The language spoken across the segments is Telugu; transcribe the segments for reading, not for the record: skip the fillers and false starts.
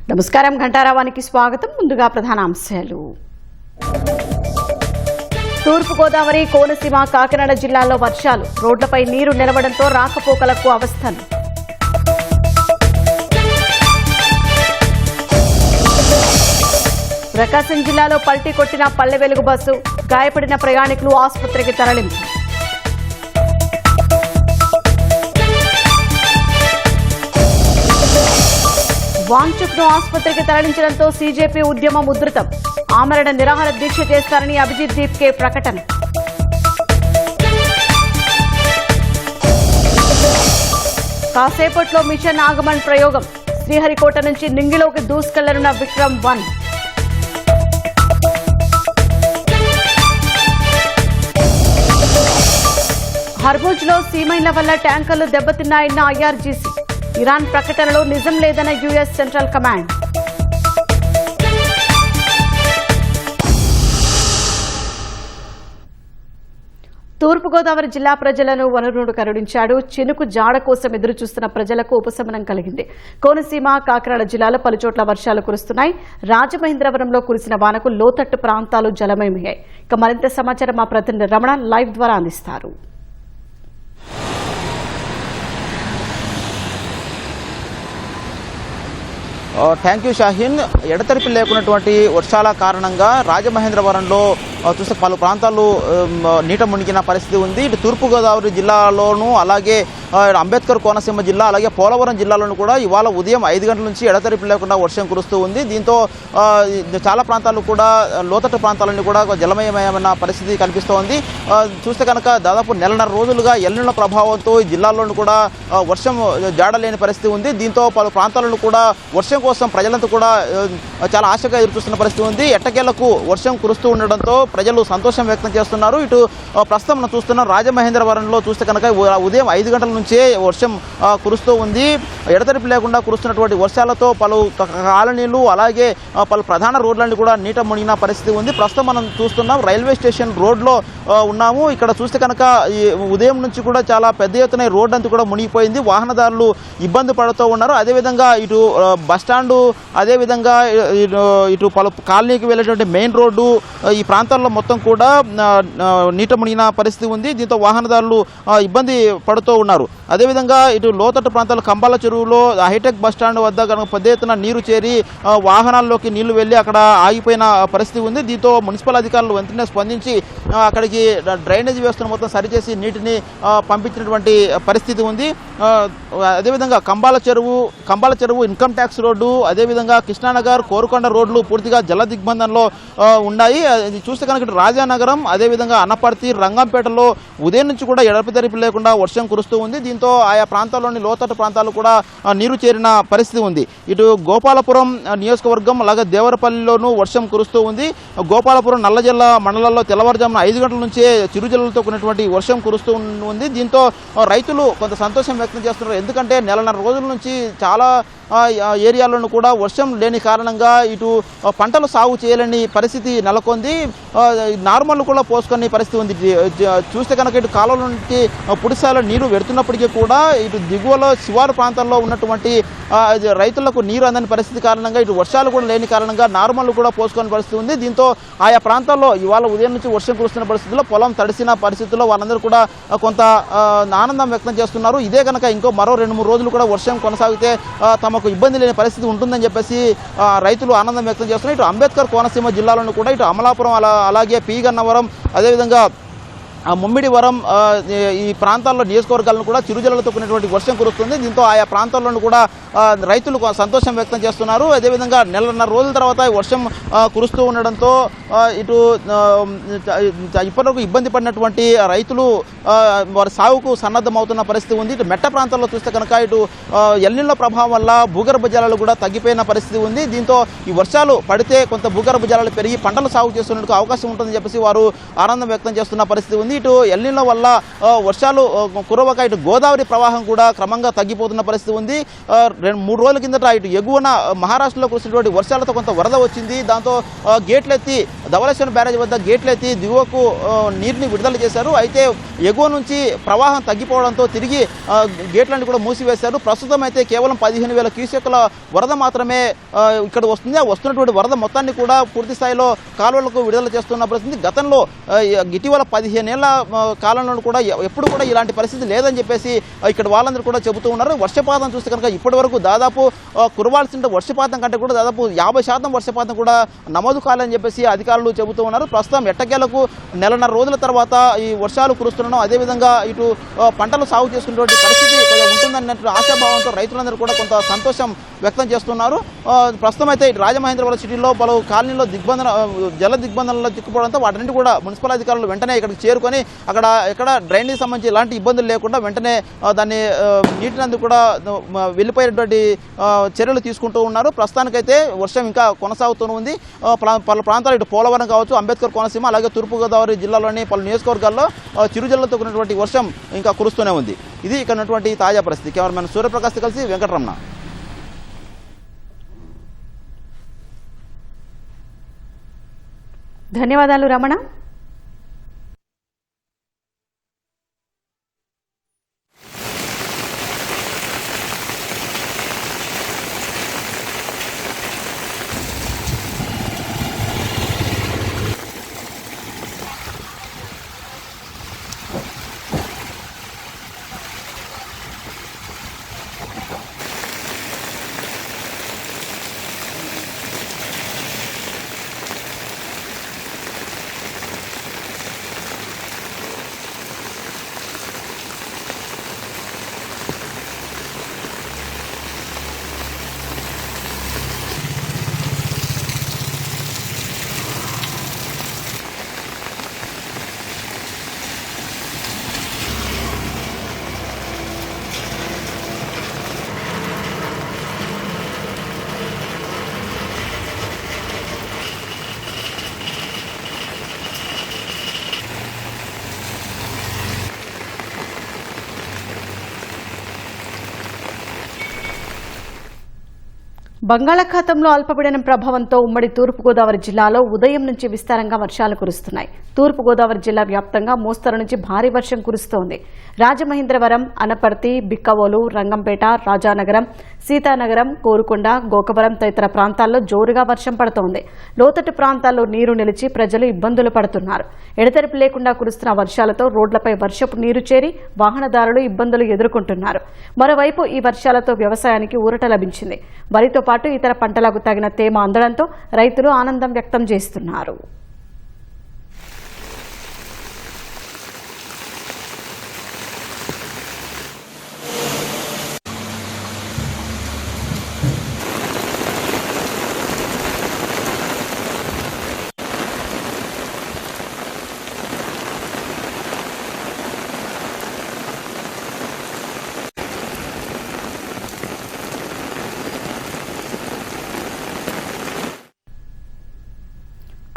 నమస్కారం, ఘంటారావానికి స్వాగతం. ముందుగా ప్రధాన అంశాలు. తూర్పుగోదావరి, కోనసీమ, కాకినాడ జిల్లాల్లో వర్షాలు, రోడ్లపై నీరు నిలవడంతో రాకపోకలకు అవస్థలు. ప్రకాశం జిల్లాలో పల్టీ కొట్టిన పల్లె వెలుగు బస్సు, గాయపడిన ప్రయాణికులు ఆసుపత్రికి తరలింపు. వాంచుక్ను ఆసుపత్రికి తరలించడంతో సీజేపీ ఉద్యమం ఉధృతం. ఆమరణ నిరాహార దీక్ష చేస్తారని అభిజిత్ దీప్కే ప్రకటన. కాసేపట్లో మిషన్ ఆగమన్ ప్రయోగం. శ్రీహరికోట నుంచి నింగిలోకి దూసుకెళ్లనున్న విక్రమ్-1. హర్ముజ్లో సీమైన్ల వల్ల ట్యాంకర్లు దెబ్బతిన్నాయన్న ఐఆర్జీసీ. ఇరాన్ ప్రకటనలో నిజం లేదన్న యుఎస్ సెంట్రల్ కమాండ్. తూర్పుగోదావరి జిల్లా ప్రజలను వనరుడు కరుణించాడు. చినుకు జాడ కోసం ఎదురుచూస్తున్న ప్రజలకు ఉపశమనం కలిగింది. కోనసీమ, కాకినాడ జిల్లాలో పలుచోట్ల వర్షాలు కురుస్తున్నాయి. రాజమహేంద్రవరంలో కురిసిన వానకు లోతట్టు ప్రాంతాలు జలమయమయ్యాయి. ఇక మరింత సమాచారం మా ప్రతినిధి రమణ లైవ్ ద్వారా అందిస్తారు. Thank you Shaheen. ఎడతెరిపి లేకున్నటువంటి వర్షాల కారణంగా రాజమహేంద్రవరంలో చూస్తే పలు ప్రాంతాలు నీట మునిగిన పరిస్థితి ఉంది. ఇటు తూర్పుగోదావరి జిల్లాలోనూ, అలాగే అంబేద్కర్ కోనసీమ జిల్లా, అలాగే పోలవరం జిల్లాలోనూ కూడా ఇవాళ ఉదయం 5 గంటల నుంచి ఎడతెరిపి లేకుండా వర్షం కురుస్తూ ఉంది. దీంతో చాలా ప్రాంతాలు కూడా, లోతట్టు ప్రాంతాలన్నీ కూడా జలమయమయమైన పరిస్థితి కనిపిస్తోంది. చూస్తే కనుక దాదాపు నెలన్నర రోజులుగా ఎల్నినో ప్రభావంతో ఈ జిల్లాల్లోనూ కూడా వర్షం జాడలేని పరిస్థితి ఉంది. దీంతో పలు ప్రాంతాలను కూడా వర్షం కోసం ప్రజలంతా కూడా చాలా ఆశగా ఎదురుచూస్తున్న పరిస్థితి ఉంది. ఎట్టకేలకు వర్షం కురుస్తూ ఉండడంతో ప్రజలు సంతోషం వ్యక్తం చేస్తున్నారు. ఇటు ప్రస్తుతం మనం చూస్తున్నాం రాజమహేంద్రవరంలో చూస్తే కనుక ఉదయం 5 గంటల నుంచే వర్షం కురుస్తూ ఉంది. ఎడతెరిపి లేకుండా కురుస్తున్నటువంటి వర్షాలతో పలు కాలనీలు, అలాగే పలు ప్రధాన రోడ్లన్నీ కూడా నీట మునిగిన పరిస్థితి ఉంది. ప్రస్తుతం మనం చూస్తున్నాం రైల్వే స్టేషన్ రోడ్లో ఉన్నాము. ఇక్కడ చూస్తే కనుక ఈ ఉదయం నుంచి కూడా చాలా పెద్ద ఎత్తున రోడ్డు అంతా కూడా మునిగిపోయింది. వాహనదారులు ఇబ్బంది పడుతూ ఉన్నారు. అదేవిధంగా ఇటు బస్టాండు, అదేవిధంగా ఇటు పలు కాలనీకి వెళ్ళేటువంటి మెయిన్ రోడ్డు, ఈ ప్రాంతాల్లో మొత్తం కూడా నీట మునిగిన పరిస్థితి ఉంది. దీంతో వాహనదారులు ఇబ్బంది పడుతూ ఉన్నారు. అదేవిధంగా ఇటు లోతట్టు ప్రాంతాలు కంబాల చెరువులో హైటెక్ బస్టాండ్ వద్ద కనుక పెద్ద ఎత్తున నీరు చేరి వాహనాల్లోకి నీళ్లు వెళ్ళి అక్కడ ఆగిపోయిన పరిస్థితి ఉంది. దీంతో మున్సిపల్ అధికారులు వెంటనే స్పందించి అక్కడికి డ్రైనేజ్ వ్యవస్థను మొత్తం సరిచేసి నీటిని పంపించినటువంటి పరిస్థితి ఉంది. అదేవిధంగా కంబాల చెరువు, ఇన్కమ్ ట్యాక్స్ రోడ్డు, అదేవిధంగా కృష్ణానగర్, కోరుకొండ రోడ్లు పూర్తిగా జల దిగ్బంధంలో ఉన్నాయి. చూస్తే కనుక రాజానగరం, అదేవిధంగా అనపర్తి, రంగంపేటలో ఉదయం నుంచి కూడా ఎడతెరిపి లేకుండా వర్షం కురుస్తూ ఉంది. దీంతో ఆయా ప్రాంతాల్లోని లోతట్టు ప్రాంతాలు కూడా నీరు చేరిన పరిస్థితి ఉంది. ఇటు గోపాలపురం నియోజకవర్గం, అలాగే దేవరపల్లిలోనూ వర్షం కురుస్తూ ఉంది. గోపాలపురం, నల్లజల్ల మండలాల్లో తెల్లవారుజామున 5 గంటల నుంచే చిరుజల్లులతో కూడినటువంటి వర్షం కురుస్తూ ఉంది. దీంతో రైతులు కొంత సంతోషం వ్యక్తం చేస్తున్నారు. ఎందుకంటే నెలన్నర రోజుల నుంచి చాలా ఏరియాలను కూడా వర్షం లేని కారణంగా ఇటు పంటలు సాగు చేయలేని పరిస్థితి నెలకొంది. నార్మల్ కూడా పోసుకొని పరిస్థితి ఉంది. చూస్తే కనుక ఇటు కాలువల నుంచి పుడిసాల నీరు వెడుతున్నప్పటికీ కూడా ఇటు దిగువలో శివారు ప్రాంతాల్లో ఉన్నటువంటి రైతులకు నీరు అందని పరిస్థితి కారణంగా ఇటు వర్షాలు కూడా లేని కారణంగా నార్మల్ కూడా పోసుకునే పరిస్థితి ఉంది. దీంతో ఆయా ప్రాంతాల్లో ఇవాళ ఉదయం నుంచి వర్షం కురుస్తున్న పరిస్థితుల్లో పొలం తడిసిన పరిస్థితుల్లో వాళ్ళందరూ కూడా కొంత ఆనందం వ్యక్తం చేస్తున్నారు. ఇదే కనుక ఇంకో మరో 2-3 రోజులు కూడా వర్షం కొనసాగితే తమకు ఇబ్బంది లేని పరిస్థితి ఉంటుందని చెప్పేసి రైతులు ఆనందం వ్యక్తం చేస్తున్నారు. ఇటు అంబేద్కర్ కోనసీమ జిల్లాలోనూ కూడా ఇటు అమలాపురం, అలాగే పి గన్నవరం, అదేవిధంగా ముమ్మిడివరం ఈ ప్రాంతాల్లో నియోజకవర్గాలను కూడా చిరుజల్లులతో కూడినటువంటి వర్షం కురుస్తుంది. దీంతో ఆయా ప్రాంతాల్లోనూ కూడా రైతులు సంతోషం వ్యక్తం చేస్తున్నారు. అదేవిధంగా నెలన్నర రోజుల తర్వాత వర్షం కురుస్తూ ఉండడంతో ఇటు ఇప్పటివరకు ఇబ్బంది పడినటువంటి రైతులు వారి సాగుకు సన్నద్ధమవుతున్న పరిస్థితి ఉంది. ఇటు మెట్ట ప్రాంతాల్లో చూస్తే కనుక ఇటు ఎల్నినో ప్రభావం వల్ల భూగర్భ జలాలు కూడా తగ్గిపోయిన పరిస్థితి ఉంది. దీంతో ఈ వర్షాలు పడితే కొంత భూగర్భ జలాలు పెరిగి పంటలు సాగు చేస్తున్నందుకు అవకాశం ఉంటుందని చెప్పేసి వారు ఆనందం వ్యక్తం చేస్తున్న పరిస్థితి ఉంది. ఇటు ఎల్నినో వల్ల వర్షాలు కురవక ఇటు గోదావరి ప్రవాహం కూడా క్రమంగా తగ్గిపోతున్న పరిస్థితి ఉంది. 2-3 రోజుల కిందట ఇటు ఎగువన మహారాష్ట్రలో కురిసినటువంటి వర్షాలతో కొంత వరద వచ్చింది. దాంతో గేట్లెత్తి ధవళేశ్వరం బ్యారేజ్ వద్ద గేట్లెత్తి దిగువకు నీటిని విడుదల చేశారు. అయితే ఎగువ నుంచి ప్రవాహం తగ్గిపోవడంతో తిరిగి గేట్లన్నీ కూడా మూసివేశారు. ప్రస్తుతం అయితే కేవలం 15,000 క్యూసెక్కుల వరద మాత్రమే ఇక్కడ వస్తుంది. వస్తున్నటువంటి వరద మొత్తాన్ని కూడా పూర్తి స్థాయిలో కాలువలకు విడుదల చేస్తున్న పరిస్థితి. గతంలో ఇటీవల 15 ఏళ్ల కాలంలో కూడా ఎప్పుడు కూడా ఇలాంటి పరిస్థితి లేదని చెప్పేసి ఇక్కడ వాళ్ళందరూ కూడా చెబుతూ ఉన్నారు. వర్షపాతం చూస్తే కనుక ఇప్పటి వరకు దాదాపు కురవాల్సిన వర్షపాతం కంటే కూడా దాదాపు 50% వర్షపాతం కూడా నమోదు కాలని చెప్పేసి అధికారులు చెబుతూ ఉన్నారు. ప్రస్తుతం ఎట్టకేలకు 1.5 రోజుల తర్వాత ఈ వర్షాలు కురుస్తున్నాం. అదేవిధంగా ఇటు పంటలు సాగు చేసుకున్నటువంటి పరిస్థితి ఉంటుందన్నట్టు ఆశాభావంతో రైతులందరూ కూడా కొంత సంతోషం వ్యక్తం చేస్తున్నారు. ప్రస్తుతం అయితే రాజమహేంద్రవరం సిటీలో పలు కాలనీలో జల దిగ్బంధనలో చిక్కుపోవడంతో వాటిని కూడా మున్సిపల్ అధికారులు వెంటనే ఇక్కడికి చేరుకొని అక్కడ ఎక్కడ డ్రైనేజ్ సంబంధించి ఎలాంటి ఇబ్బందులు లేకుండా వెంటనే దాన్ని నీటినందుకు కూడా వెళ్ళిపోయేటువంటి చర్యలు తీసుకుంటూ ఉన్నారు. ప్రస్తుతానికైతే వర్షం ఇంకా కొనసాగుతూ ఉంది. పలు ప్రాంతాలు ఇటు పోలవరం కావచ్చు, అంబేద్కర్ కోనసీమ, అలాగే తూర్పుగోదావరి జిల్లాలోని పలు నియోజకవర్గాల్లో చిరుజల్లుతో కూడినటువంటి వర్షం ఇంకా కురుస్తూనే ఉంది. ఇది ఇక్కడ ఉన్నటువంటి తాజా పరిస్థితి. కెమెరామెన్ సూర్యప్రకాశ్తో కలిసి వెంకటరమణ. ధన్యవాదాలు రమణ. బంగాళాఖాతంలో అల్పపీడనం ప్రభావంతో ఉమ్మడి తూర్పుగోదావరి జిల్లాలో ఉదయం నుంచి విస్తారంగా వర్షాలు కురుస్తున్నాయి. తూర్పుగోదావరి జిల్లా వ్యాప్తంగా మోస్తరు నుంచి భారీ వర్షం కురుస్తోంది. రాజమహేంద్రవరం, అనపర్తి, బిక్కవోలు, రంగంపేట, రాజానగరం, సీతానగరం, కోరుకొండ, గోకవరం తదితర ప్రాంతాల్లో జోరుగా వర్షం పడుతోంది. లోతట్టు ప్రాంతాల్లో నీరు నిలిచి ప్రజలు ఇబ్బందులు పడుతున్నారు. ఎడతెరిపి లేకుండా కురుస్తున్న వర్షాలతో రోడ్లపై వర్షపు నీరు చేరి వాహనదారులు ఇబ్బందులు ఎదుర్కొంటున్నారు. మరోవైపు ఈ వర్షాలతో వ్యవసాయానికి ఊరట లభించింది. వరితో పాటు ఇతర పంటలకు తగిన తేమ అందడంతో రైతులు ఆనందం వ్యక్తం చేస్తున్నారు.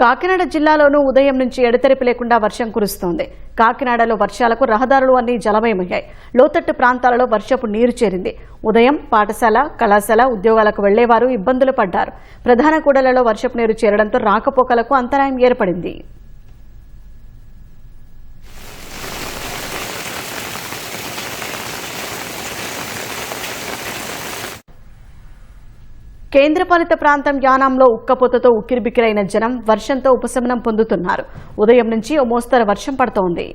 కాకినాడ జిల్లాలోనూ ఉదయం నుంచి ఎడతెరిపి లేకుండా వర్షం కురుస్తోంది. కాకినాడలో వర్షాలకు రహదారులు అన్నీ జలమయమయ్యాయి. లోతట్టు ప్రాంతాలలో వర్షపు నీరు చేరింది. ఉదయం పాఠశాల, కళాశాల, ఉద్యోగాలకు వెళ్లేవారు ఇబ్బందులు పడ్డారు. ప్రధాన కూడళ్లలో వర్షపు నీరు చేరడంతో రాకపోకలకు అంతరాయం ఏర్పడింది. కేంద్రపాలిత ప్రాంతం యానాంలో ఉక్కపోతతో ఉక్కిరిబిక్కిరైన జనం వర్షంతో ఉపశమనం పొందుతున్నారు. ఉదయం నుంచి ఓ మోస్తరు వర్షం పడుతోంది.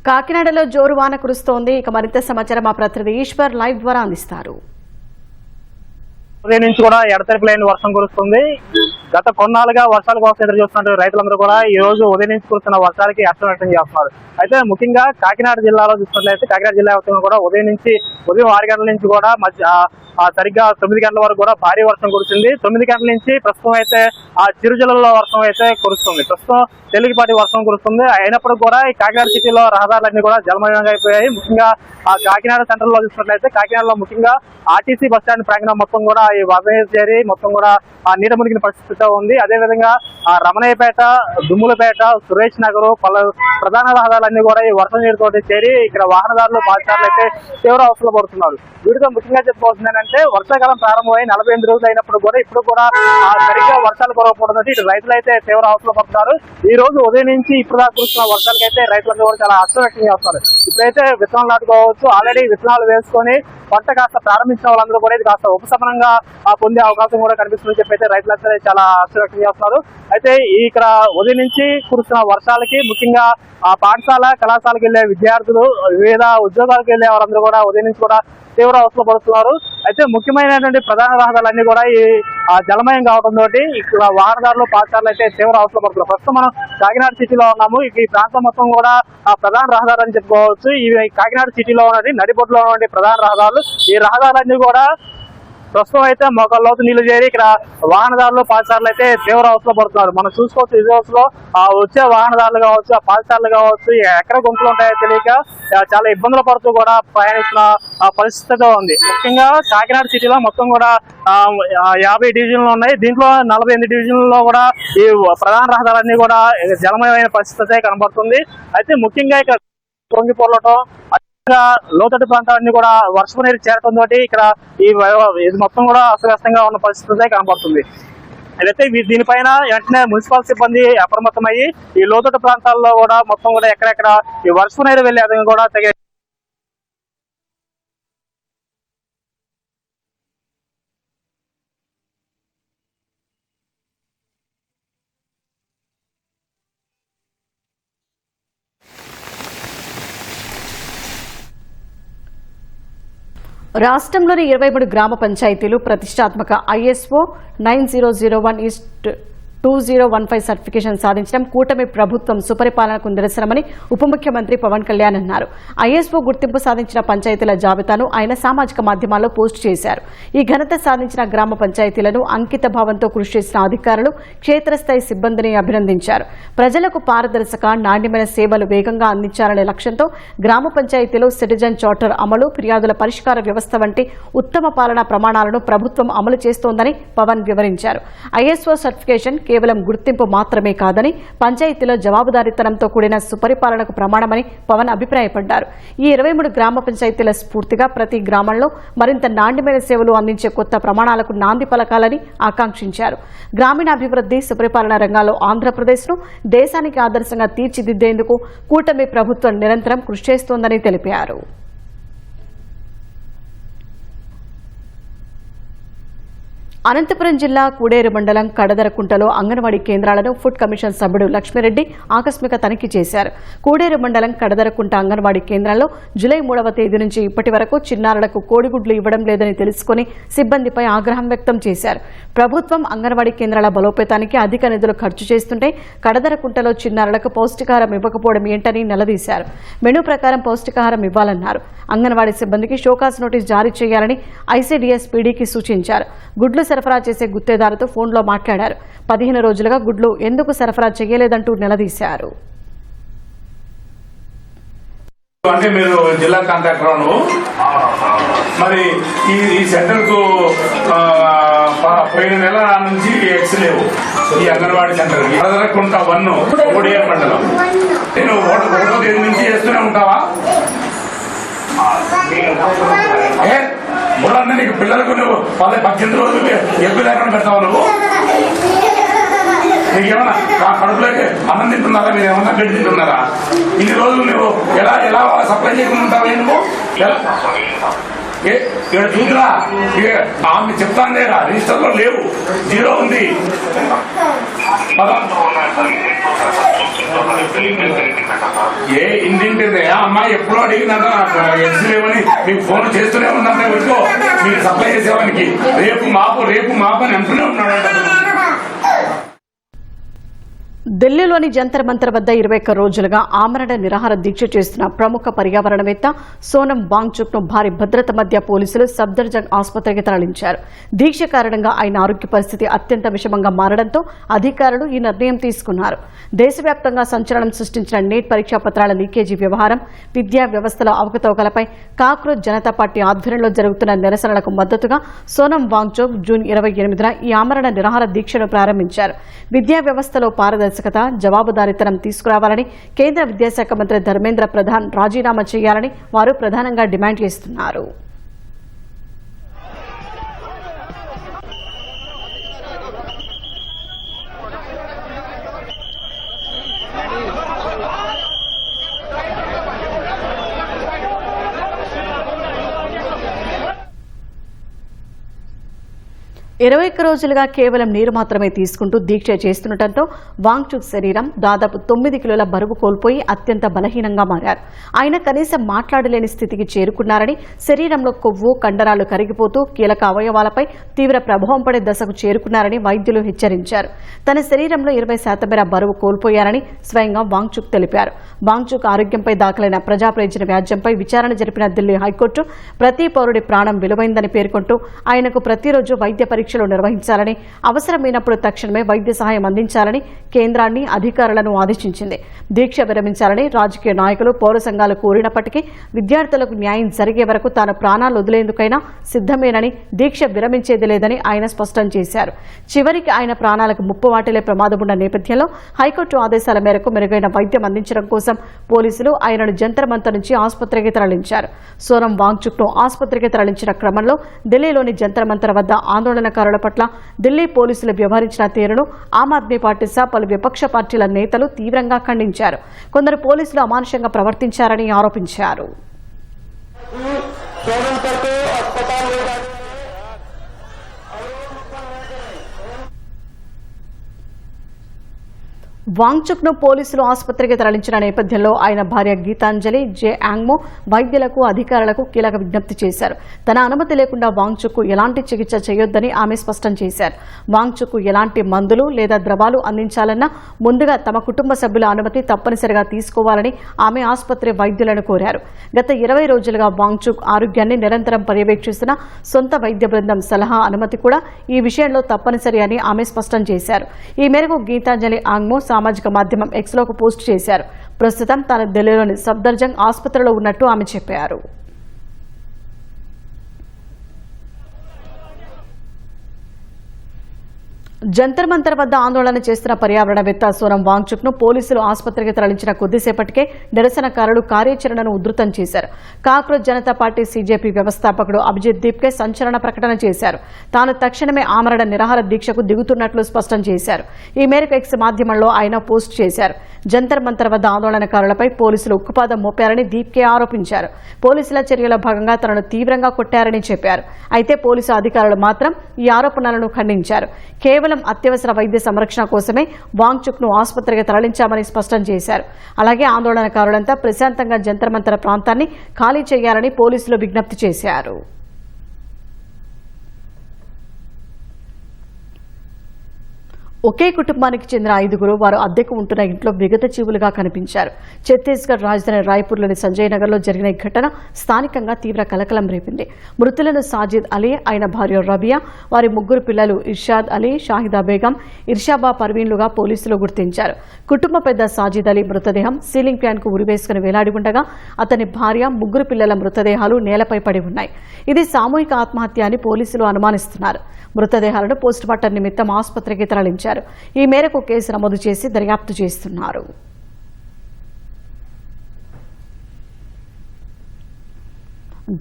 కాకినాడలో జోరు వాన కురుస్తోంది. ఇక మరింత సమాచారం మా ప్రతినిధి ఈశ్వర్ లైవ్ ద్వారా అందిస్తారు. ఉదయం నుంచి కూడా ఎడతెరిపి లేని వర్షం కురుస్తుంది. గత కొన్నాళ్ళుగా వర్షాల కోసం ఎదురు చూస్తున్న రైతులందరూ కూడా ఈ రోజు ఉదయం నుంచి కురుస్తున్న వర్షాలకి హర్షం వ్యక్తం చేస్తున్నారు. అయితే ముఖ్యంగా కాకినాడ జిల్లాలో చూసుకున్నట్లయితే కాకినాడ జిల్లా వ్యాప్తంగా కూడా ఉదయం 6 గంటల నుంచి కూడా సరిగ్గా 9 గంటల వరకు కూడా భారీ వర్షం కురిసింది. 9 గంటల నుంచి ప్రస్తుతం అయితే చిరు జిల్లాలో వర్షం అయితే కురుస్తుంది. ప్రస్తుతం తేలికపాటి వర్షం కురుస్తుంది. అయినప్పటికీ కూడా ఈ కాకినాడ సిటీలో రహదారులన్నీ కూడా జలమయంగా అయిపోయాయి. ముఖ్యంగా కాకినాడ సెంట్రల్ లో చూసుకున్నట్లయితే కాకినాడలో ముఖ్యంగా ఆర్టీసీ బస్ స్టాండ్ ప్రాంగణం మొత్తం కూడా ఈ వరద చేరి మొత్తం కూడా నీట మునిగిన పరిస్థితితో ఉంది. అదేవిధంగా రమణయ్యపేట, దుమ్ములపేట, సురేష్ నగర్ పలు ప్రధాన రహదారులన్నీ కూడా ఈ వర్షం నీరుతోటి చేరి ఇక్కడ వాహనదారులు పాదచారులు అయితే తీవ్ర అవస్థలు పడుతున్నారు. వీటితో ముఖ్యంగా చెప్పుకోవాల్సింది ఏంటంటే వర్షాకాలం ప్రారంభమై 48 రోజులు అయినప్పుడు కూడా ఇప్పుడు కూడా సరిగ్గా వర్షాలు కురవకపోవడంతో ఇటు రైతులు అయితే తీవ్ర అవస్థలు పడుతున్నారు. ఈ రోజు ఉదయం నుంచి ఇప్పుడు దాకా కురుస్తున్న వర్షాలకైతే రైతులందరూ కూడా చాలా హర్షం వ్యక్తం చేస్తున్నారు. ఇప్పుడైతే విత్తనాలు నాటుకోవచ్చు, ఆల్రెడీ విత్తనాలు వేసుకొని పంట కాస్త ప్రారంభించిన వాళ్ళందరూ కూడా ఇది కాస్త ఉపశమనంగా పొందే అవకాశం కూడా కనిపిస్తుందని చెప్పి అయితే రైతులంతా చాలా హర్షం వ్యక్తం చేస్తున్నారు. అయితే ఇక్కడ ఉదయం నుంచి కురుస్తున్న వర్షాలకి ముఖ్యంగా పాఠశాల కళాశాలకు వెళ్లే విద్యార్థులు, వివిధ ఉద్యోగాలకు వెళ్లే వారందరూ కూడా ఉదయం నుంచి కూడా తీవ్ర అవస్థలు పడుతున్నారు. అయితే ముఖ్యమైనటువంటి ప్రధాన రహదారులన్నీ కూడా ఈ జలమయం కావడంతో ఇక్కడ వాహనదారులు పాఠశాలలు అయితే తీవ్ర అవస్థలు పడుతున్నారు. ప్రస్తుతం మనం కాకినాడ సిటీలో ఉన్నాము. ఈ ప్రాంతం మొత్తం కూడా ప్రధాన రహదారు అని చెప్పుకోవచ్చు. ఈ కాకినాడ సిటీలో ఉన్నది నడిబొడ్డులో ఉన్నటువంటి ప్రధాన రహదారులు. ఈ రహదారులన్నీ కూడా ప్రస్తుతం అయితే మోకాళ్ళలోతు నీళ్లు చేరి ఇక్కడ వాహనదారులు పాదచారులు అయితే తీవ్ర అవస్థలు పడుతున్నారు. మనం చూసుకోవచ్చు విజువల్స్ లో వచ్చే వాహనదారులు కావచ్చు, పాదచారులు కావచ్చు, ఎక్కడ గుంపులు ఉంటాయో తెలియక చాలా ఇబ్బందులు పడుతూ కూడా ప్రయాణిస్తున్న పరిస్థితితో ఉంది. ముఖ్యంగా కాకినాడ సిటీలో మొత్తం కూడా 50 డివిజన్లు ఉన్నాయి. దీంట్లో 48 డివిజన్లలో కూడా ఈ ప్రధాన రహదారులన్నీ కూడా జలమయమైన పరిస్థితి కనబడుతుంది. అయితే ముఖ్యంగా ఇక్కడ పొంగిపొర్లటం, లోతట్టు ప్రాంతాలన్నీ కూడా వర్షపు నీరు చేరటంతో ఇక్కడ ఇది మొత్తం కూడా అస్తవ్యస్తంగా ఉన్న పరిస్థితి కనబడుతుంది. అయితే దీనిపైన వెంటనే మున్సిపల్ సిబ్బంది అప్రమత్తమయ్యి ఈ లోతట్టు ప్రాంతాల్లో కూడా మొత్తం కూడా ఎక్కడెక్కడ ఈ వర్షపు నీరు వెళ్లే విధంగా కూడా రాష్ట్రంలోని 23 గ్రామ పంచాయతీలు ప్రతిష్టాత్మక ISO 9001/2015 సర్టిఫికేషన్ సాధించడం కూటమి ప్రభుత్వం సుపరిపాలనకు నిరసనమని ఉప ముఖ్యమంత్రి పవన్ కళ్యాణ్ అన్నారు. ISO గుర్తింపు సాధించిన పంచాయతీల జాబితాను ఆయన సామాజిక మాధ్యమాల్లో పోస్టు చేశారు. ఈ ఘనత సాధించిన గ్రామ పంచాయతీలను అంకిత భావంతో కృషి చేసిన అధికారులు, క్షేత్రస్థాయి సిబ్బందిని అభినందించారు. ప్రజలకు పారదర్శక, నాణ్యమైన సేవలు వేగంగా అందించాలనే లక్ష్యంతో గ్రామ పంచాయతీలో సిటిజన్ చార్టర్ అమలు, ఫిర్యాదుల పరిష్కార వ్యవస్థ వంటి ఉత్తమ పాలనా ప్రమాణాలను ప్రభుత్వం అమలు చేస్తోందని పవన్ వివరించారు. ISO సర్టిఫికేషన్ కేవలం గుర్తింపు మాత్రమే కాదని, పంచాయతీలో జవాబుదారీతనంతో కూడిన సుపరిపాలనకు ప్రమాణమని పవన్ అభిప్రాయపడ్డారు. ఈ 23 గ్రామ పంచాయతీల స్ఫూర్తిగా ప్రతి గ్రామంలో మరింత నాణ్యమైన సేవలు అందించే కొత్త ప్రమాణాలకు నాంది పలకాలని ఆకాంక్షించారు. గ్రామీణాభివృద్ధి, సుపరిపాలన రంగాల్లో ఆంధ్రప్రదేశ్ను దేశానికి ఆదర్శంగా తీర్చిదిద్దేందుకు కూటమి ప్రభుత్వం నిరంతరం కృషి చేస్తోందని తెలిపారు. అనంతపురం జిల్లా కూడేరు మండలం కడదరకుంటలో అంగన్వాడీ కేంద్రాలను ఫుడ్ కమిషన్ సభ్యుడు లక్ష్మిరెడ్డి ఆకస్మిక తనిఖీ చేశారు. కూడేరు మండలం కడదరకుంట అంగన్వాడీ కేంద్రంలో జూలై 3వ తేదీ నుంచి ఇప్పటి వరకు చిన్నారులకు కోడిగుడ్లు ఇవ్వడం లేదని తెలుసుకుని సిబ్బందిపై ఆగ్రహం వ్యక్తం చేశారు. ప్రభుత్వం అంగన్వాడీ కేంద్రాల బలోపేతానికి అధిక నిధులు ఖర్చు చేస్తుంటే కడదరకుంటలో చిన్నారులకు పౌష్టికాహారం ఇవ్వకపోవడం ఏంటని నిలదీశారు. మెనూ ప్రకారం పౌష్టికాహారం ఇవ్వాలన్నారు. అంగన్వాడీ సిబ్బందికి షోకాస్ నోటీస్ జారీ చేయాలని ఐసీడీఎస్ పీడీకి సూచించారు. గుడ్లు సరఫరా చేసే గుత్తేదారుతో ఫోన్లో మాట్లాడారు. 15 రోజులుగా గుడ్లు ఎందుకు సరఫరా చేయలేదంటూ నిలదీశారు. అంటే మీరు జిల్లా కాంట్రాక్టర్ మరి ఈ సెంటర్ కు పోయిన నెల నుంచి ఎక్స్ లేవు. ఈ అంగన్వాడీ సెంటర్ కడదరకుంట 1 కోడియేరు మండలం. నేను 1వ తేదీ నుంచి చేస్తూనే ఉంటావా? బుర్రన్న నీకు పిల్లలకు నువ్వు 18 రోజులు ఎగ్గు లేకుండా పెడతావు. నువ్వు నీకేమన్నా కడుపులోకి అన్నం తింటున్నారా? మీరు ఏమన్నా గడ్డి తింటున్నారా? ఇన్ని రోజులు నువ్వు ఎలా సప్లై చేయకుండా ఉంటావా? నువ్వు ఇక్కడ చూద్దా ఆమె చెప్తాను లేరా, రిజిస్టర్ లో లేవు, 0 ఉంది. ఇంటింటి అమ్మాయి ఎప్పుడో అడిగిందంట ఎగ్స్ లేవని, మీకు ఫోన్ చేస్తూనే ఉందంటే వీటిలో మీరు సప్లై చేసేవానికి రేపు మాపు అని అంటూనే ఉన్నాడంట. ఢిల్లీలోని జంతర్ మంతర్ వద్ద 21 రోజులుగా ఆమరణ నిరాహార దీక్ష చేస్తున్న ప్రముఖ పర్యావరణవేత్త సోనం వాంగ్చుక్ ను భారీ భద్రత మధ్య పోలీసులు సఫ్దర్జంగ్ ఆసుపత్రికి తరలించారు. దీక్ష కారణంగా ఆయన ఆరోగ్య పరిస్థితి అత్యంత విషమంగా మారడంతో అధికారులు ఈ నిర్ణయం తీసుకున్నారు. దేశవ్యాప్తంగా సంచలనం సృష్టించిన నీట్ పరీక్షా పత్రాల లీకేజీ వ్యవహారం, విద్యా వ్యవస్థలో అవకతవకలపై కాక్రోచ్ జనతా పార్టీ ఆధ్వర్యంలో జరుగుతున్న నిరసనలకు మద్దతుగా సోనం వాంగ్చుక్ జూన్ 28న ఈ ఆమరణ నిరాహార దీక్షను ప్రారంభించారు. విద్యా వ్యవస్థలో పారదర్శకత, జవాబుదారీతనం తీసుకురావాలని కేంద్ర విద్యాశాఖ మంత్రి ధర్మేంద్ర ప్రధాన్ రాజీనామా చేయాలని వారు ప్రధానంగా డిమాండ్ చేస్తున్నారు. ఇరవై ఒక్క రోజులుగా కేవలం నీరు మాత్రమే తీసుకుంటూ దీక్ష చేస్తుండటంతో వాంగ్చుక్ శరీరం దాదాపు 9 కిలోల బరువు కోల్పోయి అత్యంత బలహీనంగా మారారు. ఆయన కనీసం మాట్లాడలేని స్థితికి చేరుకున్నారని, శరీరంలో కొవ్వు, కండరాలు కరిగిపోతూ కీలక అవయవాలపై తీవ్ర ప్రభావం పడే దశకు చేరుకున్నారని వైద్యులు హెచ్చరించారు. తన శరీరంలో 20% మేర బరువు కోల్పోయారని స్వయంగా వాంగ్చుక్ తెలిపారు. వాంగ్చుక్ ఆరోగ్యంపై దాఖలైన ప్రజా ప్రయోజన వ్యాజ్యంపై విచారణ జరిపిన ఢిల్లీ హైకోర్టు ప్రతి పౌరుడి ప్రాణం విలువైందని పేర్కొంటూ ఆయనకు ప్రతిరోజు వైద్య పరీక్షలు నిర్వహించాలని, అవసరమైనప్పుడు తక్షణమే వైద్య సహాయం అందించాలని కేంద్రాన్ని, అధికారులను ఆదేశించింది. దీక్ష విరమించాలని రాజకీయ నాయకులు, పౌర సంఘాలు కోరినప్పటికీ విద్యార్థులకు న్యాయం జరిగే వరకు తాను ప్రాణాలు వదిలేందుకైనా సిద్దమేనని, దీక్ష విరమించేది లేదని ఆయన స్పష్టం చేశారు. చివరికి ఆయన ప్రాణాలకు ముప్పు వాటిల్లే ప్రమాదం ఉన్న నేపథ్యంలో హైకోర్టు ఆదేశాల మేరకు మెరుగైన వైద్యం అందించడం కోసం పోలీసులు ఆయనను జంతర్ మంతర్ నుంచి ఆసుపత్రికి తరలించారు. సోనం వాంగ్చుక్ ను ఆసుపత్రికి తరలించిన క్రమంలో ఢిల్లీలోని జంతర్ మంతర్ వద్ద ఆందోళనకారుల పట్ల ఢిల్లీ పోలీసులు వ్యవహరించిన తీరును ఆమ్ ఆద్మీ పార్టీ సహా పలు విపక్ష పార్టీల నేతలు తీవ్రంగా ఖండించారు. కొందరు పోలీసులు అమానుషంగా ప్రవర్తించారని ఆరోపించారు. వాంగ్చుక్ ను పోలీసులు ఆసుపత్రికి తరలించిన నేపథ్యంలో ఆయన భార్య గీతాంజలి జే యాంగ్మో వైద్యులకు, అధికారులకు కీలక విజ్ఞప్తి చేశారు. తన అనుమతి లేకుండా వాంగ్చుక్ కు ఎలాంటి చికిత్స చేయొద్దని ఆమె స్పష్టం చేశారు. వాంగ్చుక్ కు ఎలాంటి మందులు లేదా ద్రవాలు అందించాలన్నా ముందుగా తమ కుటుంబ సభ్యుల అనుమతి తప్పనిసరిగా తీసుకోవాలని ఆమె ఆసుపత్రి వైద్యులను కోరారు. గత 20 రోజులుగా వాంగ్చుక్ ఆరోగ్యాన్ని నిరంతరం పర్యవేక్షిస్తున్న సొంత వైద్య బృందం సలహా, అనుమతి కూడా ఈ విషయంలో తప్పనిసరి అని ఆమె స్పష్టం చేశారు. ఈ మేరకు గీతాంజలి యాంగ్మో సామాజిక మాధ్యమం ఎక్స్లోకి పోస్ట్ చేశారు. ప్రస్తుతం తాను ఢిల్లీలోని సఫ్దర్జంగ్ ఆసుపత్రిలో ఉన్నట్టు ఆమె చెప్పారు. జంతర్ మంతర్ వద్ద ఆందోళన చేస్తున్న పర్యావరణవేత్త సోనం వాంగ్చుక్ ను పోలీసులు ఆసుపత్రికి తరలించిన కొద్దిసేపటికే నిరసనకారులు కార్యాచరణను ఉధృతం చేశారు. కాక్రోచ్ జనతా పార్టీ సీజేపీ వ్యవస్థాపకుడు అభిజిత్ దీప్కే సంచలన ప్రకటన చేశారు. తాను తక్షణమే ఆమరణ నిరాహార దీక్షకు దిగుతున్నట్లు స్పష్టం చేశారు. ఈ మేరకు ఎక్స్ మాధ్యమంలో ఆయన పోస్ట్ చేశారు. జంతర్ మంతర్ వద్ద ఆందోళనకారులపై పోలీసులు ఉక్కుపాదం మోపారని దీప్కే ఆరోపించారు. పోలీసుల చర్యలో భాగంగా తనను తీవ్రంగా కొట్టారని చెప్పారు. అయితే పోలీసు అధికారులు మాత్రం ఈ ఆరోపణలను ఖండించారు. కేవలం అత్యవసర వైద్య సంరక్షణ కోసమే వాంగ్చుక్ ను ఆసుపత్రికి తరలించామని స్పష్టం చేశారు. అలాగే ఆందోళనకారులంతా ప్రశాంతంగా జంతర్ మంతర్ ప్రాంతాన్ని ఖాళీ చేయాలని పోలీసులు విజ్ఞప్తి చేశారు. ఒకే కుటుంబానికి చెందిన 5గురు వారు అద్దెకు ఉంటున్న ఇంట్లో విగత జీవులుగా కనిపించారు. ఛత్తీస్గఢ్ రాజధాని రాయ్పూర్లోని సంజయ్ నగర్లో జరిగిన ఈ ఘటన స్థానికంగా తీవ్ర కలకలం రేపింది. మృతులను సాజిద్ అలీ, ఆయన భార్య రబియా, వారి 3 పిల్లలు ఇర్షాద్ అలీ, షాహిదా బేగం, ఇర్షాబా పర్వీన్లుగా పోలీసులు గుర్తించారు. కుటుంబ పెద్ద సాజిద్ అలీ మృతదేహం సీలింగ్ ఫ్యాన్ కు ఉరివేసుకుని వేలాడి ఉండగా అతని భార్య, 3 పిల్లల మృతదేహాలు నేలపై పడి ఉన్నాయి. ఇది సామూహిక ఆత్మహత్య అని పోలీసులు అనుమానిస్తున్నారు. మృతదేహాలను పోస్టుమార్టం నిమిత్తం ఆసుపత్రికి తరలించారు. ఈ మేరకు కేసు నమోదు చేసి దర్యాప్తు చేస్తున్నారు.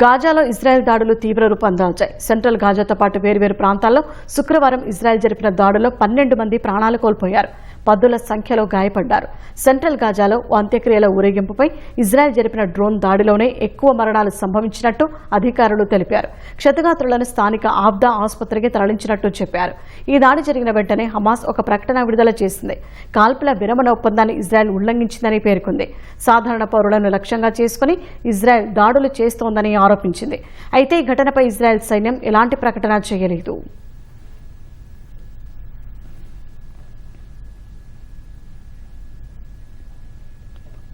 గాజాలో ఇజ్రాయెల్ దాడులు తీవ్ర రూపం దాల్చాయి. సెంట్రల్ గాజాతో పాటు వేర్వేరు ప్రాంతాల్లో శుక్రవారం ఇజ్రాయెల్ జరిపిన దాడుల్లో 12 మంది ప్రాణాలు కోల్పోయారు. 10ల సంఖ్యలో గాయపడ్డారు. సెంట్రల్ గాజాలో అంత్యక్రియల ఊరేగింపుపై ఇజ్రాయెల్ జరిపిన డ్రోన్ దాడిలోనే ఎక్కువ మరణాలు సంభవించినట్టు అధికారులు తెలిపారు. క్షతగాత్రులను స్థానిక ఆబ్దా ఆసుపత్రికి తరలించినట్టు చెప్పారు. ఈ దాడి జరిగిన వెంటనే హమాస్ ఒక ప్రకటన విడుదల చేసింది. కాల్పుల విరమణ ఒప్పందాన్ని ఇజ్రాయెల్ ఉల్లంఘించిందని పేర్కొంది. సాధారణ పౌరులను లక్ష్యంగా చేసుకుని ఇజ్రాయెల్ దాడులు చేస్తోందని ఆరోపించింది. అయితే ఈ ఘటనపై ఇజ్రాయెల్ సైన్యం ఎలాంటి ప్రకటన చేయలేదు.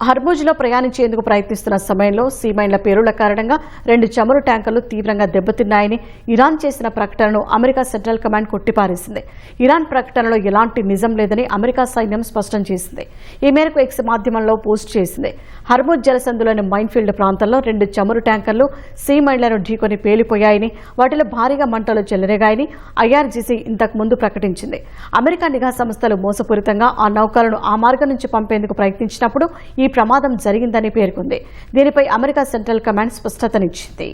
హర్ముజ్లో ప్రయాణించేందుకు ప్రయత్నిస్తున్న సమయంలో సీమైన్ల పేలుళ్ల కారణంగా 2 చమురు ట్యాంకర్లు తీవ్రంగా దెబ్బతిన్నాయని ఇరాన్ చేసిన ప్రకటనను అమెరికా సెంట్రల్ కమాండ్ కొట్టిపారేసింది. ఇరాన్ ప్రకటనలో ఎలాంటి నిజం లేదని అమెరికా సైన్యం స్పష్టం చేసింది. ఈ మేరకు ఎక్స్ మాధ్యమంలో పోస్ట్ చేసింది. హర్ముజ్ జలసంధిలోని మైన్ఫీల్డ్ ప్రాంతంలో 2 చమురు ట్యాంకర్లు సీమైన్లను ఢీకొని పేలిపోయాయని, వాటిలో భారీగా మంటలు చెలరేగాయని ఐఆర్జీసీ ఇంతకు ముందు ప్రకటించింది. అమెరికా నిఘా సంస్థలు మోసపూరితంగా ఆ నౌకలను ఆ మార్గం నుంచి పంపేందుకు ప్రయత్నించినప్పుడు ఈ ప్రమాదం జరిగిందని పేర్కొంది. దీనిపై అమెరికా సెంట్రల్ కమాండ్ స్పష్టతనిచ్చింది.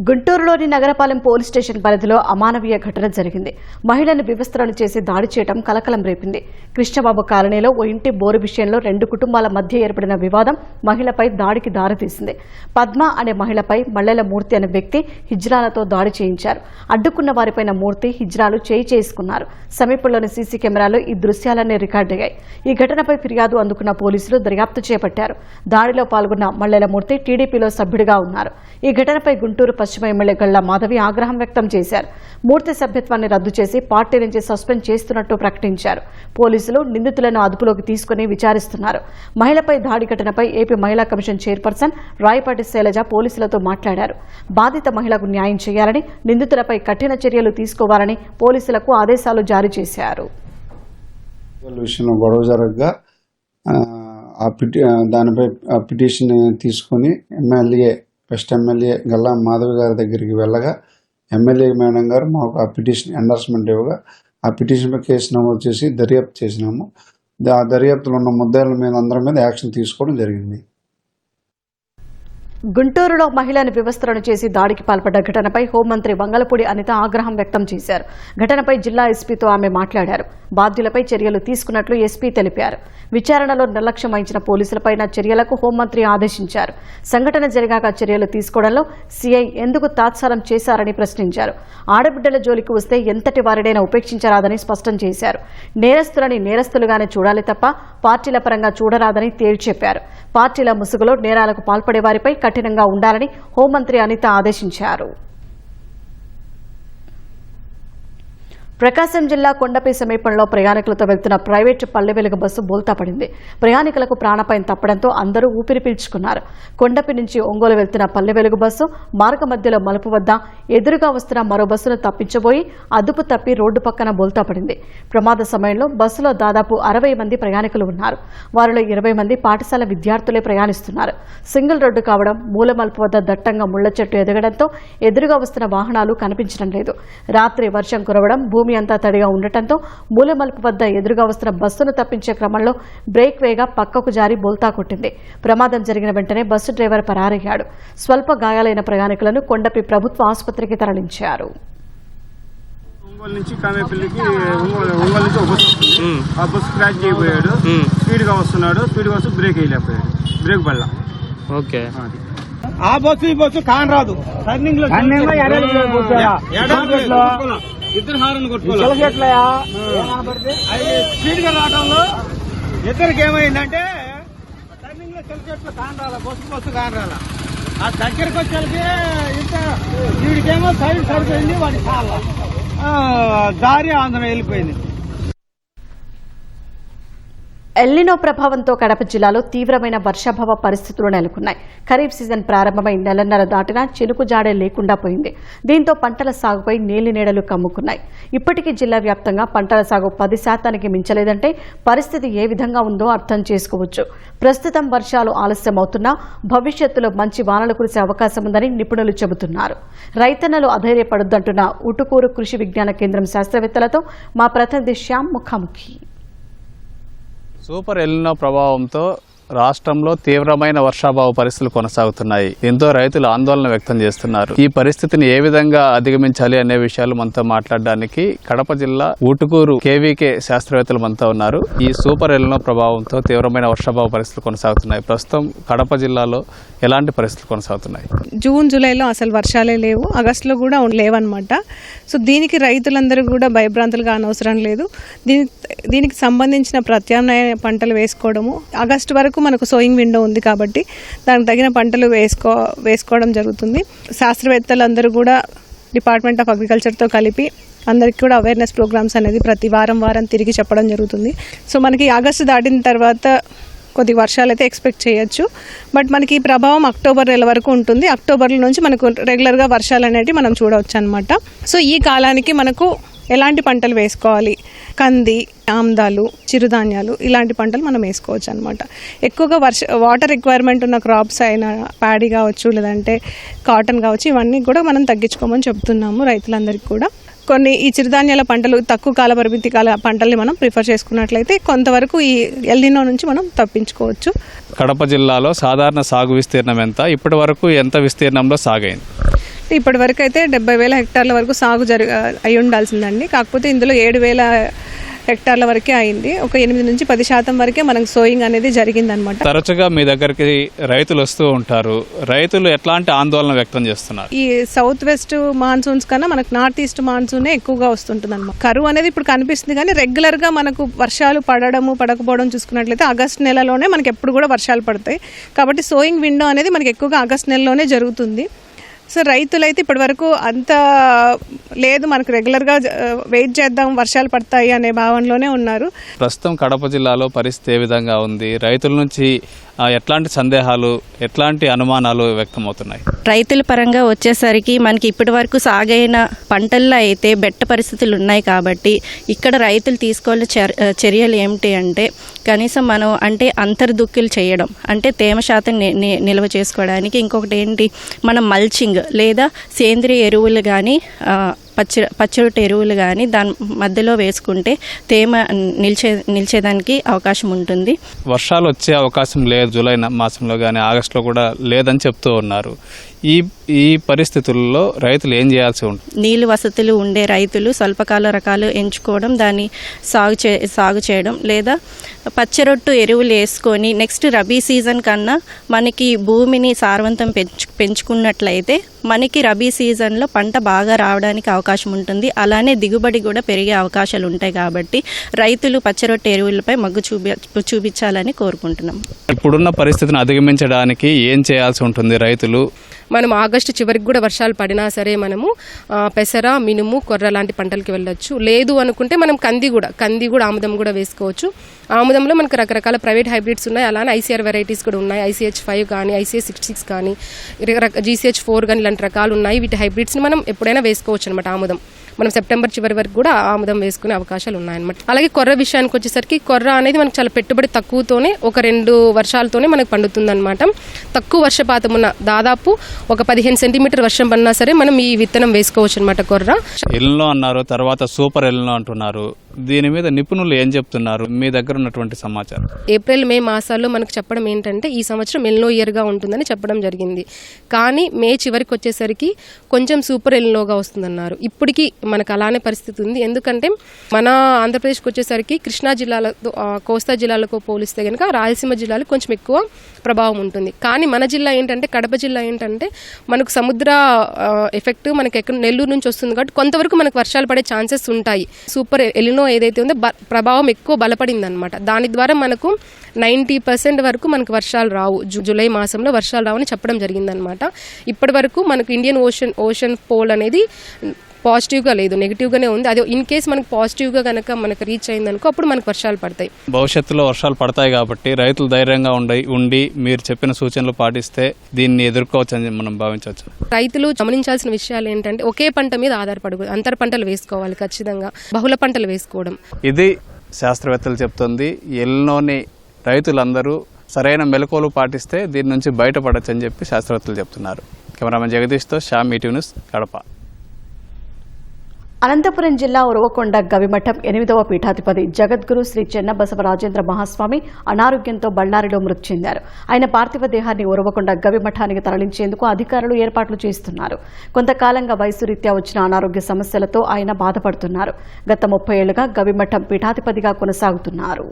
గుంటూరులోని నగరపాలెం పోలీస్ స్టేషన్ పరిధిలో అమానవీయ ఘటన జరిగింది. మహిళను వివస్త్రను చేసి దాడి చేయడం కలకలం రేపింది. కృష్ణబాబు కాలనీలో ఓ ఇంటి బోరు విషయంలో 2 కుటుంబాల మధ్య ఏర్పడిన వివాదం మహిళపై దాడికి దారితీసింది. పద్మ అనే మహిళపై మల్లెల మూర్తి అనే వ్యక్తి హిజ్రాలతో దాడి చేయించారు. అడ్డుకున్న వారిపైన మూర్తి, హిజ్రాలు చేసుకున్నారు. సమీపంలోని సీసీ కెమెరాలో ఈ దృశ్యాలన్నీ రికార్డయ్యాయి. ఈ ఘటనపై ఫిర్యాదు అందుకున్న పోలీసులు దర్యాప్తు చేపట్టారు. దాడిలో పాల్గొన్న మల్లెల మూర్తి టీడీపీలో సభ్యుడిగా ఉన్నారు. ఈ ఘటనపై గుంటూరు పశ్చిమ ఎమ్మెల్యే గళ్ల మాధవి ఆగ్రహం వ్యక్తం చేశారు. మూర్తి సభ్యత్వాన్ని రద్దు చేసి పార్టీ నుంచి సస్పెండ్ చేస్తున్నట్టు ప్రకటించారు. పోలీసులు నిందితులను అదుపులోకి తీసుకుని విచారిస్తున్నారు. మహిళపై దాడి ఘటనపై ఏపీ మహిళా కమిషన్ చైర్పర్సన్ రాయపాటి శైలజ పోలీసులతో మాట్లాడారు. బాధిత మహిళకు న్యాయం చేయాలని, నిందితులపై కఠిన చర్యలు తీసుకోవాలని పోలీసులకు ఆదేశాలు జారీ చేశారు. గొడవ జరగగా దానిపై పిటిషన్ తీసుకుని ఫస్ట్ ఎమ్మెల్యే గల్లా మాధవి గారి దగ్గరికి వెళ్ళగా ఎమ్మెల్యే మేడం గారు మాకు ఆ పిటిషన్ ఎండార్స్మెంట్ ఇవ్వగా ఆ పిటిషన్పై కేసు నమోదు చేసి దర్యాప్తు చేసినాము. ఆ దర్యాప్తులో ఉన్న ముద్దాయిల మీద అందరి మీద యాక్షన్ తీసుకోవడం జరిగింది. గుంటూరులో మహిళను వివస్త్రను చేసి దాడికి పాల్పడ్డ ఘటనపై హోంమంత్రి వంగలపూడి అనిత ఆగ్రహం వ్యక్తం చేశారు. ఘటనపై జిల్లా ఎస్పీతో ఆమె మాట్లాడారు. బాధ్యులపై చర్యలు తీసుకున్నట్లు ఎస్పీ తెలిపారు. విచారణలో నిర్లక్ష్యం వహించిన పోలీసులపై చర్యలకు హోంమంత్రి ఆదేశించారు. సంఘటన జరిగాక చర్యలు తీసుకోవడంలో సీఐ ఎందుకు తాత్సారం చేశారని ప్రశ్నించారు. ఆడబిడ్డల జోలికి వస్తే ఎంతటి వారినైనా ఉపేక్షించరాదని స్పష్టం చేశారు. నేరస్తులని నేరస్తులుగానే చూడాలి తప్ప పార్టీల పరంగా చూడరాదని తేల్చెప్పారు. పార్టీల ముసుగులో నేరాలకు పాల్పడే వారిపై కఠినంగా ఉండాలని హోంమంత్రి అనిత ఆదేశించారు. ప్రకాశం జిల్లా కొండపి సమీపంలో ప్రయాణికులతో వెళ్తున్న ప్రైవేటు పల్లె వెలుగు బస్సు బోల్తా పడింది. ప్రయాణికులకు ప్రాణాపాయం తప్పడంతో అందరూ ఊపిరి పీల్చుకున్నారు. కొండపి నుంచి ఒంగోలు వెళ్తున్న పల్లె వెలుగు బస్సు మార్గ మధ్యలో మలుపు వద్ద ఎదురుగా వస్తున్న మరో బస్సును తప్పించబోయి అదుపు తప్పి రోడ్డు పక్కన బోల్తా పడింది. ప్రమాద సమయంలో బస్సులో దాదాపు 60 మంది ప్రయాణికులు ఉన్నారు. వారిలో 20 మంది పాఠశాల విద్యార్థులే ప్రయాణిస్తున్నారు. సింగిల్ రోడ్డు కావడం, మూల మలుపు వద్ద దట్టంగా ముళ్ల చెట్టు ఎదగడంతో ఎదురుగా వస్తున్న వాహనాలు కనిపించడం లేదు. రాత్రి వర్షం కురవడం, భూమి అంతా తడిగా ఉండటంతో మూల మలుపు వద్ద ఎదురుగా వస్తున్న బస్సును తప్పించే క్రమంలో బ్రేక్ వేగా పక్కకు జారి బోల్తా కొట్టింది. ప్రమాదం జరిగిన వెంటనే బస్సు డ్రైవర్ పరారయ్యాడు. స్వల్ప గాయాలైన ప్రయాణికులను కొండపి ప్రభుత్వ ఆసుపత్రికి తరలించారు. ఒంగోలు నుంచి కామేపల్లికి ఒంగోలు నుంచి ఒక బస్సు వస్తుంది. ఆ బస్సు క్రాష్ చేయబోయాడు. స్పీడ్గా వస్తున్నాడు. స్పీడ్గా వస్తూ బ్రేక్ వేయలేకపోయాడు. బ్రేక్ పడల. ఓకే, ఆ బస్సు ఈ బస్సు కాన్ రాదు. టర్నింగ్ లో ఇద్దరు హారన్ కొట్టుకోవాలి. స్పీడ్ గా రావడంలో ఇద్దరికి ఏమైందంటే టర్నింగ్ లో చెలచెట్లు కాన్ రాల, బస్సు కాన్ రాల. ఆ దగ్గరికి వచ్చేకి ఇంత వీడికేమో సైడ్ సరిపోయింది, వాడి చాలా దారి ఆంధ్ర వెళ్ళిపోయింది. ఎల్నినో ప్రభావంతో కడప జిల్లాలో తీవ్రమైన వర్షాభావ పరిస్థితులు నెలకొన్నాయి. ఖరీఫ్ సీజన్ ప్రారంభమై నెలన్నర దాటినా చినుకు జాడే లేకుండా పోయింది. దీంతో పంటల సాగుపై నీళ్లు కమ్ముకున్నాయి. ఇప్పటికీ జిల్లా వ్యాప్తంగా పంటల సాగు 10% మించలేదంటే పరిస్థితి ఏ విధంగా ఉందో అర్థం చేసుకోవచ్చు. ప్రస్తుతం వర్షాలు ఆలస్యమవుతున్నా భవిష్యత్తులో మంచి వానలు కురిసే అవకాశం ఉందని నిపుణులు చెబుతున్నారు. రైతన్నలు అధైర్యపడొద్దంటున్న ఉటుకూరు కృషి విజ్ఞాన కేంద్రం శాస్త్రవేత్తలతో మా ప్రతినిధి శ్యామ్ ముఖాముఖి. సూపర్ ఎల్నినో ప్రభావంతో రాష్ట్రంలో తీవ్రమైన వర్షాభావ పరిస్థితులు కొనసాగుతున్నాయి. దీంతో రైతులు ఆందోళన వ్యక్తం చేస్తున్నారు. ఈ పరిస్థితిని ఏ విధంగా అధిగమించాలి అనే విషయాలు మనతో మాట్లాడడానికి కడప జిల్లా ఊటుకూరు కేవీకే శాస్త్రవేత్తలు మనతో ఉన్నారు. ఈ సూపర్ ఎల్నినో ప్రభావంతో తీవ్రమైన వర్షాభావ పరిస్థితులు కొనసాగుతున్నాయి. ప్రస్తుతం కడప జిల్లాలో ఎలాంటి పరిస్థితులు కొనసాగుతున్నాయి? జూన్ జూలైలో అసలు వర్షాలే లేవు, ఆగస్టులో కూడా లేవన్నమాట. సో దీనికి రైతులందరూ కూడా భయభ్రాంతులుగా అనవసరం లేదు. దీనికి సంబంధించిన ప్రత్యామ్నాయ పంటలు వేసుకోవడము, ఆగస్టు వరకు మనకు సోయింగ్ విండో ఉంది కాబట్టి దానికి తగిన పంటలు వేసుకోవడం జరుగుతుంది. శాస్త్రవేత్తలందరూ కూడా డిపార్ట్మెంట్ ఆఫ్ అగ్రికల్చర్తో కలిపి అందరికీ కూడా అవేర్నెస్ ప్రోగ్రామ్స్ అనేది ప్రతి వారం తిరిగి చెప్పడం జరుగుతుంది. సో మనకి ఆగస్టు దాటిన తర్వాత కొద్ది వర్షాలు అయితే ఎక్స్పెక్ట్ చేయొచ్చు. బట్ మనకి ఈ ప్రభావం అక్టోబర్ నెల వరకు ఉంటుంది. అక్టోబర్ నుంచి మనకు రెగ్యులర్గా వర్షాలు అనేవి మనం చూడవచ్చు అనమాట. సో ఈ కాలానికి మనకు ఎలాంటి పంటలు వేసుకోవాలి, కంది, ఆమ్దాలు, చిరుధాన్యాలు ఇలాంటి పంటలు మనం వేసుకోవచ్చు అనమాట. ఎక్కువగా వాటర్ రిక్వైర్మెంట్ ఉన్న క్రాప్స్ అయినా ప్యాడీ కావచ్చు, లేదంటే కాటన్ కావచ్చు, ఇవన్నీ కూడా మనం తగ్గించుకోమని చెప్తున్నాము రైతులందరికీ కూడా. కొన్ని ఈ చిరుధాన్యాల పంటలు తక్కువ కాల పరిమితి పంటల్ని మనం ప్రిఫర్ చేసుకున్నట్లయితే కొంతవరకు ఈ ఎల్నినో నుంచి మనం తప్పించుకోవచ్చు. కడప జిల్లాలో సాధారణ సాగు విస్తీర్ణం ఎంత, ఇప్పటి వరకు ఎంత విస్తీర్ణంలో సాగైంది? ఇప్పటి వరకు అయితే 70,000 హెక్టార్ల వరకు సాగు అయి ఉండాల్సిందండి. కాకపోతే ఇందులో 7,000 హెక్టార్ల వరకే అయింది. ఒక 8 నుంచి 10% వరకే మనకు సోయింగ్ అనేది జరిగిందనమాట. తరచుగా మీ దగ్గరికి రైతులు వస్తూ ఉంటారు. రైతులు ఎట్లాంటి ఆందోళన వ్యక్తం చేస్తున్నారు? ఈ సౌత్ వెస్ట్ మాన్సూన్స్ కన్నా మనకు నార్త్ ఈస్ట్ మాన్సూనే ఎక్కువగా వస్తుంటుంది అనమాట. కరువు అనేది ఇప్పుడు కనిపిస్తుంది, కానీ రెగ్యులర్ గా మనకు వర్షాలు పడకపోవడం చూసుకున్నట్లయితే ఆగస్ట్ నెలలోనే మనకి ఎప్పుడు కూడా వర్షాలు పడతాయి. కాబట్టి సోయింగ్ విండో అనేది మనకి ఎక్కువగా ఆగస్ట్ నెలలోనే జరుగుతుంది. సో రైతులైతే ఇప్పటి వరకు అంత లేదు, మనకు రెగ్యులర్గా వెయిట్ చేద్దాం వర్షాలు పడతాయి అనే భావనలోనే ఉన్నారు. ప్రస్తుతం కడప జిల్లాలో పరిస్థితి ఏ విధంగా ఉంది? రైతుల నుంచి ఎట్లాంటి సందేహాలు, ఎట్లాంటి అనుమానాలు వ్యక్తమవుతున్నాయి? రైతుల పరంగా వచ్చేసరికి మనకి ఇప్పటి వరకు సాగైన పంటల్లో అయితే బెట్ట పరిస్థితులు ఉన్నాయి. కాబట్టి ఇక్కడ రైతులు తీసుకోవాల్సిన చర్యలు ఏమిటి అంటే, కనీసం మనం అంటే అంతర్దుక్కులు చేయడం, అంటే తేమ శాతం నిల్వ చేసుకోవడానికి. ఇంకొకటి ఏంటి, మనం మల్చింగ్ లేదా సేంద్రియ ఎరువులు కానీ పచ్చిరొట్ట ఎరువులు కానీ దాని మధ్యలో వేసుకుంటే తేమ నిలిచేదానికి అవకాశం ఉంటుంది. వర్షాలు వచ్చే అవకాశం లేదు జూలై మాసంలో కానీ ఆగస్టులో కూడా లేదని చెప్తూ ఉన్నారు. ఈ పరిస్థితుల్లో రైతులు ఏం చేయాల్సి ఉంటుంది? నీళ్ళు వసతులు ఉండే రైతులు స్వల్పకాల రకాలు ఎంచుకోవడం, దాన్ని సాగు చేయడం, లేదా పచ్చిరొట్టు ఎరువులు వేసుకొని నెక్స్ట్ రబీ సీజన్ కన్నా మనకి భూమిని సారవంతం పెంచుకున్నట్లయితే మనకి రబీ సీజన్లో పంట బాగా రావడానికి అవకాశం ఉంటుంది. అలానే దిగుబడి కూడా పెరిగే అవకాశాలు ఉంటాయి. కాబట్టి రైతులు పచ్చిరొట్టు ఎరువులపై మగ్గు చూపించాలని కోరుకుంటున్నాం. ఇప్పుడున్న పరిస్థితిని అధిగమించడానికి ఏం చేయాల్సి ఉంటుంది రైతులు? మనం ఆగస్టు చివరికి కూడా వర్షాలు పడినా సరే మనము పెసర, మినుము, కొర్ర లాంటి పంటలకి వెళ్ళొచ్చు. లేదు అనుకుంటే మనం కంది కూడా ఆముదం కూడా వేసుకోవచ్చు. ఆముదంలో మనకు రకరకాల ప్రైవేట్ హైబ్రిడ్స్ ఉన్నాయి. అలానే ఐసీఆర్ వెరైటీస్ కూడా ఉన్నాయి. ICH5 కానీ ICH66 కానీ GCH4 కానీ ఇలాంటి రకాలు ఉన్నాయి. వీటి హైబ్రిడ్స్ని మనం ఎప్పుడైనా వేసుకోవచ్చు అనమాట. ఆముదం మనం సెప్టెంబర్ చివరి వరకు కూడా ఆముదం వేసుకునే అవకాశాలు ఉన్నాయన్నమాట. అలాగే కొర్ర విషయానికి వచ్చేసరికి కొర్ర అనేది మనకు చాలా పెట్టుబడి తక్కువతోనే ఒక 2 వర్షాలతోనే మనకు పండుతుంది అనమాట. తక్కువ వర్షపాతం ఉన్న దాదాపు ఒక 15 సెంటీమీటర్ వర్షం పడినా సరే మనం ఈ విత్తనం వేసుకోవచ్చు అనమాట. కొర్ర ఎల్నో అన్నారు, తర్వాత సూపర్ ఎల్నో అంటున్నారు. దీని మీద నిపుణులు ఏం చెప్తున్నారు? మీ దగ్గర ఉన్నటువంటి సమాచారం. ఏప్రిల్ మే మాసాల్లో మనకు చెప్పడం ఏంటంటే ఈ సంవత్సరం ఎల్నో ఇయర్గా ఉంటుందని చెప్పడం జరిగింది. కానీ మే చివరికి వచ్చేసరికి కొంచెం సూపర్ ఎల్నోగా వస్తుందన్నారు. ఇప్పటికీ మనకు అలానే పరిస్థితి ఉంది. ఎందుకంటే మన ఆంధ్రప్రదేశ్కి వచ్చేసరికి కృష్ణా జిల్లాలతో కోస్తా జిల్లాలకు పోలిస్తే కనుక రాయలసీమ జిల్లాలకు కొంచెం ఎక్కువ ప్రభావం ఉంటుంది. కానీ మన జిల్లా ఏంటంటే కడప జిల్లా ఏంటంటే మనకు సముద్ర ఎఫెక్ట్ మనకి ఎక్కడ నెల్లూరు నుంచి వస్తుంది కాబట్టి కొంతవరకు మనకు వర్షాలు పడే ఛాన్సెస్ ఉంటాయి. సూపర్ ఎలినో ఏదైతే ఉందో ప్రభావం ఎక్కువ బలపడింది అనమాట. దాని ద్వారా మనకు 90% వరకు మనకు వర్షాలు రావు. జూలై మాసంలో వర్షాలు రావని చెప్పడం జరిగిందనమాట. ఇప్పటి వరకు మనకు ఇండియన్ ఓషన్ పోల్ అనేది పాజిటివ్గా లేదు, నెగిటివ్గానే ఉంది. అదే ఇన్ కేస్ మనకు పాజిటివ్గా కనుక మనకు రీచ్ అయిందనుకో అప్పుడు మనకు వర్షాలు పడతాయి. భవిష్యత్తులో వర్షాలు పడతాయి కాబట్టి రైతులు ధైర్యంగా ఉండి మీరు చెప్పిన సూచనలు పాటిస్తే దీన్ని ఎదుర్కోవచ్చని మనం భావించవచ్చు. రైతులు గమనించాల్సిన విషయాలు ఏంటంటే ఒకే పంట మీద ఆధారపడకూడదు, అంతర పంటలు వేసుకోవాలి. ఖచ్చితంగా బహుళ పంటలు వేసుకోవడం. ఇది శాస్త్రవేత్తలు చెప్తుంది. ఎల్నోని రైతులందరూ సరైన మెలకువలు పాటిస్తే దీని నుంచి బయటపడచ్చని చెప్పి శాస్త్రవేత్తలు చెప్తున్నారు. కెమెరామెన్ జగదీష్తో శ్యామ్, ఈటీవీ న్యూస్, కడప. అనంతపురం జిల్లా ఉరవకొండ గవిమఠం 8వ పీఠాధిపతి జగద్గురు శ్రీ చెన్నబసవ రాజేంద్ర మహాస్వామి అనారోగ్యంతో బళ్ళారిలో మృతి చెందారు. ఆయన పార్థివ దేహాన్ని ఉరవకొండ గవిమఠానికి తరలించేందుకు అధికారులు ఏర్పాట్లు చేస్తున్నారు. కొంతకాలంగా వయసు రీత్యా వచ్చిన అనారోగ్య సమస్యలతో ఆయన బాధపడుతున్నారు. గత 30 ఏళ్లుగా గవిమఠం పీఠాధిపతిగా కొనసాగుతున్నారు.